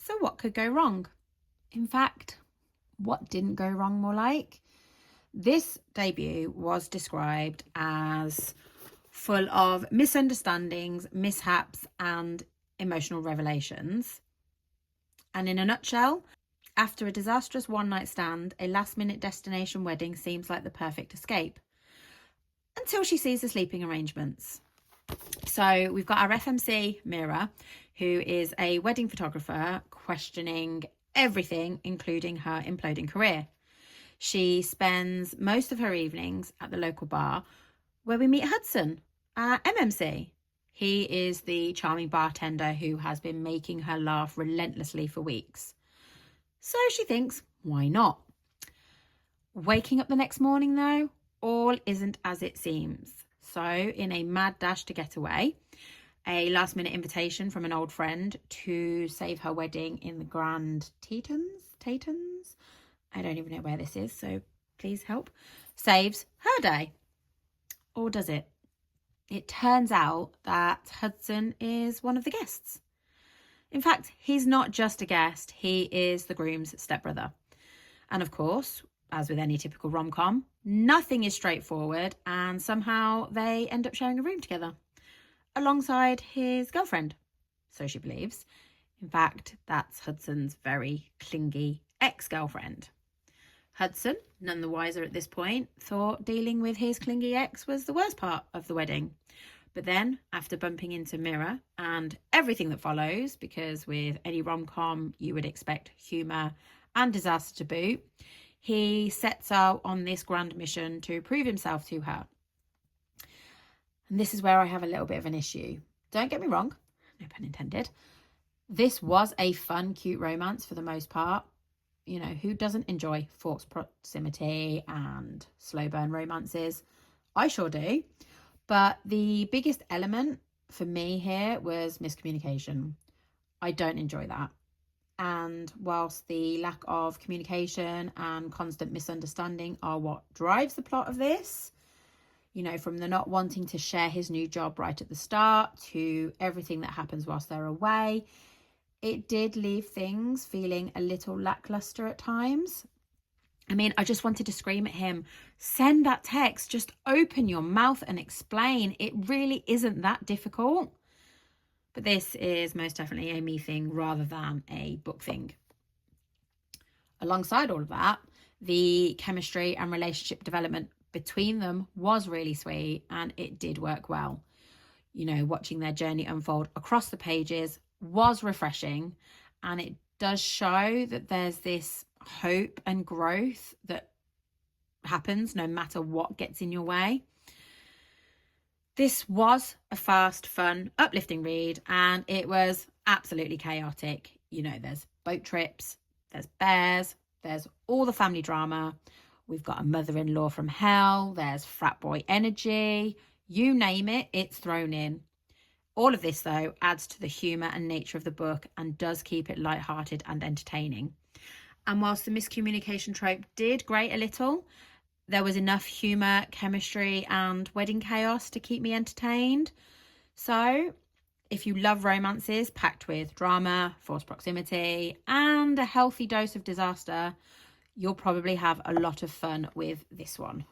So what could go wrong? In fact, what didn't go wrong more like? This debut was described as full of misunderstandings, mishaps, and emotional revelations. And in a nutshell, after a disastrous one-night stand, a last-minute destination wedding seems like the perfect escape. Until she sees the sleeping arrangements. So we've got our FMC, Mira, who is a wedding photographer, questioning everything, including her imploding career. She spends most of her evenings at the local bar where we meet Hudson, our MMC. He is the charming bartender who has been making her laugh relentlessly for weeks. So she thinks, why not? Waking up the next morning, though, all isn't as it seems. So, in a mad dash to get away, a last-minute invitation from an old friend to save her wedding in the Grand Tetons? I don't even know where this is, so please help. Saves her day. Or does it? It turns out that Hudson is one of the guests. In fact, he's not just a guest, he is the groom's stepbrother. And of course, as with any typical rom-com, nothing is straightforward, and somehow they end up sharing a room together alongside his girlfriend, so she believes. In fact, that's Hudson's very clingy ex-girlfriend. Hudson, none the wiser at this point, thought dealing with his clingy ex was the worst part of the wedding. But then, after bumping into Mira and everything that follows, because with any rom-com you would expect humour and disaster to boot, he sets out on this grand mission to prove himself to her. And this is where I have a little bit of an issue. Don't get me wrong, no pun intended. This was a fun, cute romance for the most part. You know, who doesn't enjoy forced proximity and slow burn romances? I sure do. But the biggest element for me here was miscommunication. I don't enjoy that. And whilst the lack of communication and constant misunderstanding are what drives the plot of this, you know, from the not wanting to share his new job right at the start to everything that happens whilst they're away, it did leave things feeling a little lackluster at times. I mean, I just wanted to scream at him, send that text, just open your mouth and explain. It really isn't that difficult. But this is most definitely a me thing rather than a book thing. Alongside all of that, the chemistry and relationship development between them was really sweet, and it did work well. You know, watching their journey unfold across the pages was refreshing, and it does show that there's this hope and growth that happens no matter what gets in your way. This was a fast, fun, uplifting read, and it was absolutely chaotic. You know, there's boat trips, there's bears, there's all the family drama. We've got a mother-in-law from hell, there's frat boy energy, you name it, it's thrown in. All of this, though, adds to the humour and nature of the book and does keep it lighthearted and entertaining. And whilst the miscommunication trope did grate a little, there was enough humour, chemistry and wedding chaos to keep me entertained. So if you love romances packed with drama, forced proximity and a healthy dose of disaster, you'll probably have a lot of fun with this one.